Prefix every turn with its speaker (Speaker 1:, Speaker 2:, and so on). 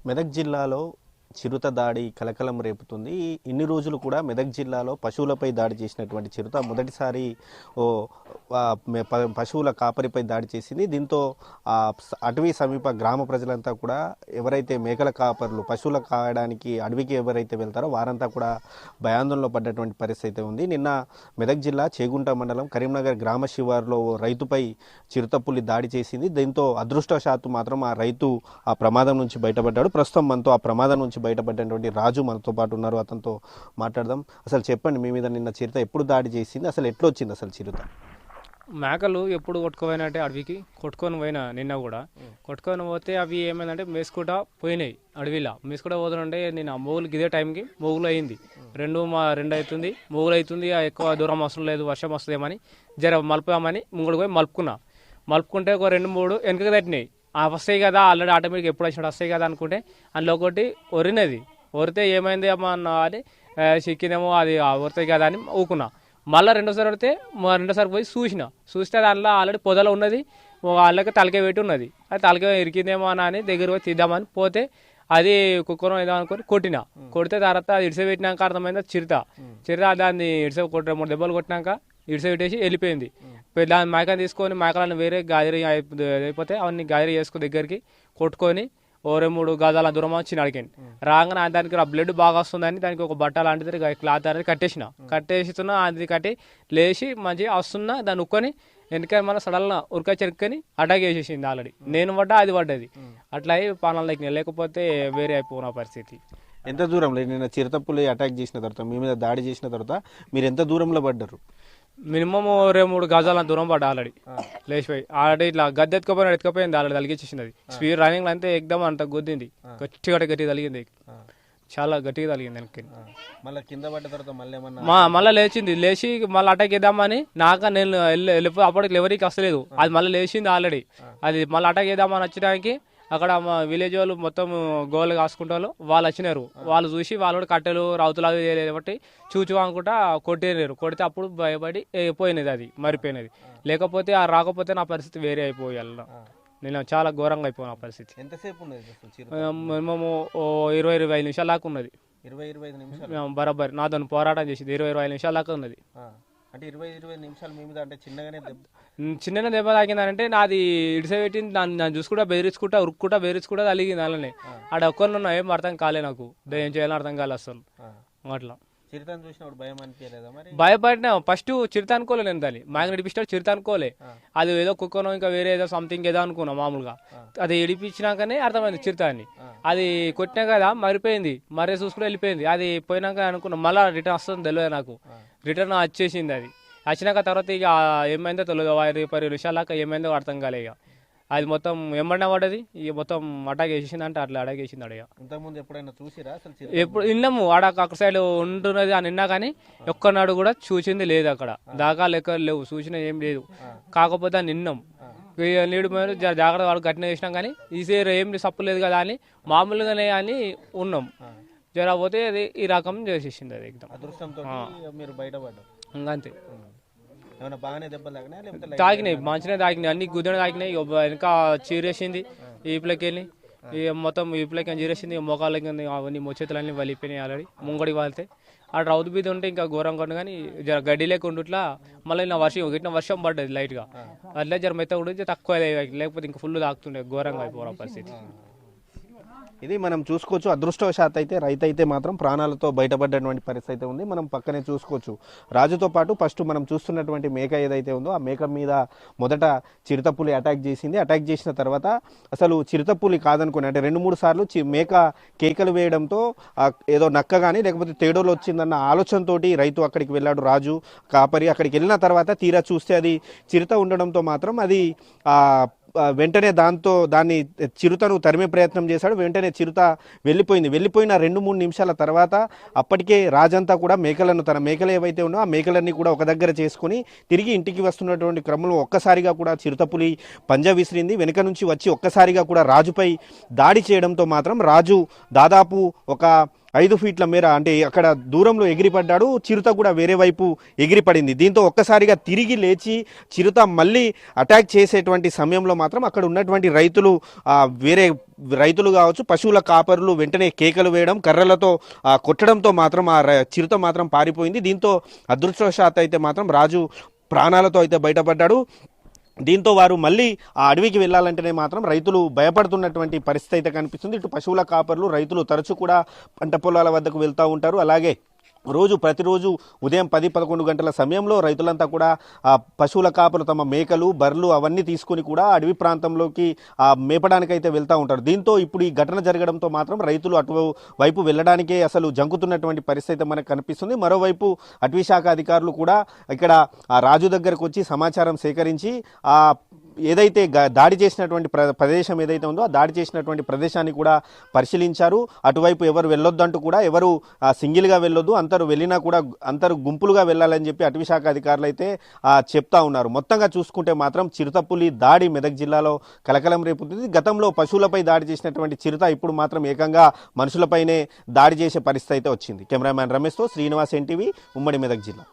Speaker 1: మెదక్ జిల్లాలో చిరుత దాడి కలకలం రేపుతుంది. ఇన్ని రోజులు కూడా మెదక్ జిల్లాలో పశువులపై దాడి చేసినటువంటి చిరుత మొదటిసారి ఓ పశువుల కాపరిపై దాడి చేసింది. దీంతో అటవీ సమీప గ్రామ ప్రజలంతా కూడా ఎవరైతే మేకల కాపరులు పశువుల కాయడానికి అడవికి ఎవరైతే వెళ్తారో వారంతా కూడా భయాందోళనలో పడ్డటువంటి పరిస్థితి ఉంది. నిన్న మెదక్ జిల్లా చేగుంట మండలం కరీంనగర్ గ్రామ శివారులో రైతుపై చిరుతపులి దాడి చేసింది. దీంతో అదృష్టవశాత్తు మాత్రం ఆ రైతు ఆ ప్రమాదం నుంచి బయటపడ్డాడు. ప్రస్తుతం మనతో ఆ ప్రమాదం నుంచి బయటపడ్డటువంటి రాజు మనతో పాటు ఉన్నారు. అతనితో మాట్లాడదాం. అసలు చెప్పండి, మీ మీద నిన్న చిరుత ఎప్పుడు దాడి చేసింది, అసలు ఎట్లా వచ్చింది అసలు చిరుత?
Speaker 2: మేకలు ఎప్పుడు కొట్టుకుపోయినట్టే అడవికి కొట్టుకొని పోయినా నిన్న కూడా కొట్టుకొని పోతే అవి ఏమైందంటే మేసుకుంటా పోయినాయి. అడవిలో మేసుకుంటా పోతుంటే నేను మోగులు ఇదే టైంకి మోగులు అయింది. రెండు అవుతుంది మోగులు అవుతుంది. ఎక్కువ దూరం అవసరం లేదు, వర్షం వస్తుందేమని జర మలుపుదామని ముంగడికి పోయి మలుపుకుంటే ఒక 2-3 వెనకకి తట్టినాయి. వస్తాయి కదా, ఆల్రెడీ ఆటోమేటిక్ ఎప్పుడు వచ్చినట్టు వస్తాయి కదా అనుకుంటే అందులో ఒకటి ఒరితే ఏమైంది అమ్మ అన్న అని చిక్కినేమో అది ఒరుతాయి కదా అని ఊకున్నా. మళ్ళీ రెండోసారి పోయి చూస్తే దాంట్లో ఆల్రెడీ పొదలో ఉన్నది. వాళ్ళకి తలకే పెట్టి ఉన్నది. అది తలకే ఇరికిందేమో అని దగ్గర పోయి తీద్దామని పోతే అది కుక్కరం ఏదో అనుకొని కొడితే తర్వాత అది ఇడిసే పెట్టినాక అర్థమైంది చిరుత దాన్ని ఇడిసే 3 దెబ్బలు కొట్టినాక ఇడిసే పెట్టేసి వెళ్ళిపోయింది. దాని మేకని తీసుకొని మేకలను వేరే గాదిరి అయిపోతే అవన్నీ గాదిరి చేసుకుని దగ్గరికి కొట్టుకొని 2-3 గజాల దూరం వచ్చి అడిగాను. రాగానే దానికి బ్లడ్ బాగా వస్తుందని దానికి ఒక బట్ట లాంటిది క్లాత్ అనేది కట్టేస్తున్నా. అది కట్టి లేచి మంచిగా వస్తున్నా దాన్ని ఉక్కొని వెనక మన సడల్న చెరుక్కొని అటాక్ చేసేసింది. ఆల్రెడీ నేను పడ్డా అది పడ్డది. అట్లా అయి పానాలు దగ్గర లేకపోతే వేరే అయిపోయిన పరిస్థితి.
Speaker 1: ఎంత దూరంలో నిన్న చిరుతపులి అటాక్ చేసిన తర్వాత మీ మీద దాడి చేసిన తర్వాత మీరు ఎంత దూరంలో పడ్డారు?
Speaker 2: మినిమం 2-3 గజాల దూరం పడ్డా ఆల్రెడీ లేచిపోయి. ఆల్రెడీ ఇట్లా గద్దె ఎత్తుకపోయింది. ఆల్రెడీ తలిగించేసింది. స్పీడ్ రన్నింగ్ అంతే ఎగ్దమ్ అంత గుద్దింది. గట్టిగా తలిగింది, చాలా గట్టిగా తలిగింది వెనక్కి.
Speaker 1: మళ్ళీ కింద పడ్డ తర్వాత
Speaker 2: మళ్ళీ లేచి మళ్ళీ అటాక్ చేద్దామని నేను వెళ్ళిపోయి అప్పటికి ఎవరికి వస్తలేదు. అది మళ్ళీ లేచింది ఆల్రెడీ. అది మళ్ళీ అటాక్ చేద్దామని వచ్చడానికి అక్కడ మా విలేజ్ వాళ్ళు మొత్తం గోళ్ళు కాసుకుంటే వాళ్ళు వచ్చినారు. వాళ్ళు చూసి వాళ్ళు కట్టెలు రౌతులాగా చేయబట్టి చూచు అనుకుంటా కొడితే అప్పుడు భయపడి పోయినది, అది మరిపోయినది. లేకపోతే ఆ రాకపోతే నా పరిస్థితి వేరే అయిపోయాలి. నేను చాలా ఘోరంగా అయిపోయిన పరిస్థితి.
Speaker 1: ఎంతసేపు ఉన్నది?
Speaker 2: మేము 20-25 నిమిషాల దాకా ఉన్నది.
Speaker 1: 20-25 నిమిషాలు
Speaker 2: బరాబర్ నాతో పోరాటం చేసింది. 20-25 నిమిషాల దాకా ఉన్నది.
Speaker 1: అంటే 20-25 నిమిషాలు మీ మీద అంటే
Speaker 2: చిన్న దెబ్బ తాకిందంటే నాది ఇడిసే పెట్టింది. నన్ను చూసుకుంటా బెదిరించుకుంటా తలిగింది. అలానే ఆడ ఒక్కరినున్నా ఏం అర్థం కాలే, నాకు ఏం చేయాలని అర్థం కాలే అసలు. అట్లా
Speaker 1: చిరుతను చూసినప్పుడు భయం అనిపించలేదా? మరి
Speaker 2: భయపడినా ఫస్ట్ చిరుత అనుకోలే, నేను దాన్ని మ్యాగ్ నడిపిస్తాడు చిరుత అనుకోలే. అది ఏదో కుక్కనో ఇంకా వేరే ఏదో సంథింగ్ ఏదో అనుకున్నా మామూలుగా. అది ఇడిపించినాకనే అర్థమైంది చిరుత అని. అది కొట్టినా కదా మరిపోయింది, మరే చూసుకుని వెళ్ళిపోయింది. అది పోయినాక అనుకున్నా మళ్ళీ రిటర్న్ వస్తుంది తెలియదు నాకు. రిటర్న్ వచ్చేసింది. అది వచ్చినాక తర్వాత ఇక ఏమైందో తెలియదు. 10 నిమిషాల దాకా ఏమైందో అర్థం కాలే. ఇక అది మొత్తం ఎంబడిన పడ్డది. ఇక మొత్తం అటాక్ వేసేసింది. అంటే అట్లా అటాక్ వేసింది అడిగా.
Speaker 1: ఇంతకుముందు ఎప్పుడైనా చూసిరా?
Speaker 2: ఎప్పుడు విన్నాము అక్కడ సైడ్ ఉంటున్నది అని విన్నా కానీ ఒక్కనాడు కూడా చూసింది లేదు. అక్కడ దాకా లెక్క లేవు, చూసిన ఏం లేదు. కాకపోతే అని విన్నాం. నీడు మేము జాగ్రత్త వాడు కట్టిన చేసినాం కానీ ఈసారి ఏం సప్పు లేదు కదా అని మామూలుగానే అని ఉన్నాం. జరగపోతే అది ఈ రకం చేసేసింది. అది
Speaker 1: అదృష్టంతో మీరు బయటపడ్డారు.
Speaker 2: ఇంకా అంతే.
Speaker 1: తాగినాయి,
Speaker 2: మంచిగా తాగినాయి, అన్ని గుద్దెన తాగినాయి. వెనక చీరేసింది ఈపులకి వెళ్ళి, మొత్తం ఈపులకి చీరేసింది. మోకాళ్ళకి అవన్నీ చేతులన్నీ వలిపోయినాయి. ఆల్రెడీ ముంగడికి వాళ్తే ఆ రౌతు బీద ఉంటే ఇంకా ఘోరంగా ఉండు. కానీ గడ్డి లేకుండా ఇట్లా మళ్ళీ వర్షం పడ్డది లైట్గా. అట్లా జర మెత్త కూడా తక్కువ లేకపోతే ఇంకా ఫుల్ తాకుతుండే, ఘోరంగా అయిపోవడం పరిస్థితి.
Speaker 1: ఇది మనం చూసుకోవచ్చు. అదృష్టవశాత్తు అయితే రైతు అయితే మాత్రం ప్రాణాలతో బయటపడ్డటువంటి పరిస్థితి అయితే ఉంది. మనం పక్కనే చూసుకోవచ్చు. రాజుతో పాటు ఫస్ట్ మనం చూస్తున్నటువంటి మేక ఏదైతే ఉందో ఆ మేక మీద మొదట చిరుతపులి అటాక్ చేసింది. అటాక్ చేసిన తర్వాత అసలు చిరుతపులి కాదనుకుని అంటే 2-3 సార్లు మేక కేకలు వేయడంతో ఏదో నక్క కానీ లేకపోతే తేడోలు వచ్చిందన్న ఆలోచనతో రైతు అక్కడికి వెళ్ళాడు. రాజు కాపరి అక్కడికి వెళ్ళిన తర్వాత తీరా చూస్తే అది చిరుత ఉండడంతో మాత్రం అది వెంటనే దాన్ని చిరుతను తరిమే ప్రయత్నం చేశాడు. వెంటనే చిరుత వెళ్ళిపోయిన 2-3 నిమిషాల తర్వాత అప్పటికే రాజంతా కూడా తన మేకలు ఏవైతే ఉన్నాయో ఆ మేకలన్నీ కూడా ఒక దగ్గర చేసుకుని తిరిగి ఇంటికి వస్తున్నటువంటి క్రమంలో ఒక్కసారిగా కూడా చిరుతపులి పంజా విసిరింది. వెనుక నుంచి వచ్చి ఒక్కసారిగా కూడా రాజుపై దాడి చేయడంతో మాత్రం రాజు దాదాపు ఒక 5 ఫీట్ల మేర అంటే అక్కడ దూరంలో ఎగిరిపడ్డాడు. చిరుత కూడా వేరే వైపు ఎగిరిపడింది. దీంతో ఒక్కసారిగా తిరిగి లేచి చిరుత మళ్ళీ అటాక్ చేసేటువంటి సమయంలో మాత్రం అక్కడ ఉన్నటువంటి రైతులు వేరే రైతులు కావచ్చు, పశువుల కాపరులు వెంటనే కేకలు వేయడం, కర్రలతో కొట్టడంతో మాత్రం చిరుత మాత్రం పారిపోయింది. దీంతో అదృష్టవశాత్తు అయితే మాత్రం రాజు ప్రాణాలతో అయితే బయటపడ్డాడు. దీంతో వారు మళ్ళీ ఆ అడవికి వెళ్ళాలంటేనే మాత్రం రైతులు భయపడుతున్నటువంటి పరిస్థితి అయితే కనిపిస్తుంది. ఇటు పశువుల కాపర్లు రైతులు తరచూ కూడా పంట పొలాల వద్దకు వెళ్తూ ఉంటారు. అలాగే ప్రతిరోజు ఉదయం 10-11 గంటల సమయంలో రైతులంతా కూడా పశువుల కాపరు తమ మేకలు, బర్రెలు అవన్నీ తీసుకుని కూడా అడవి ప్రాంతంలోకి మేపడానికైతే వెళ్తూ ఉంటారు. దీంతో ఇప్పుడు ఈ ఘటన జరగడంతో మాత్రం రైతులు అటువైపు వెళ్ళడానికే అసలు జంకుతున్నటువంటి పరిస్థితి మనకు కనిపిస్తుంది. మరోవైపు అటవీ శాఖ అధికారులు కూడా ఇక్కడ రాజు దగ్గరకు వచ్చి సమాచారం సేకరించి ఏదైతే దాడి చేసినటువంటి ప్రదేశం ఏదైతే ఉందో ఆ దాడి చేసినటువంటి ప్రదేశాన్ని కూడా పరిశీలించారు. అటువైపు ఎవరు వెళ్ళొద్దంటూ కూడా, ఎవరు సింగిల్గా వెళ్ళొద్దు, అందరూ వెళ్ళినా కూడా అందరూ గుంపులుగా వెళ్ళాలని చెప్పి అటవీ శాఖ అధికారులు అయితే చెప్తా ఉన్నారు. మొత్తంగా చూసుకుంటే మాత్రం చిరుతపులి దాడి మెదక్ జిల్లాలో కలకలం రేపుతుంది. గతంలో పశువులపై దాడి చేసినటువంటి చిరుత ఇప్పుడు మాత్రం ఏకంగా మనుషులపైనే దాడి చేసే పరిస్థితి అయితే వచ్చింది. కెమెరామ్యాన్ రమేష్తో శ్రీనివాస్, ఎన్టీవీ, ఉమ్మడి మెదక్ జిల్లా.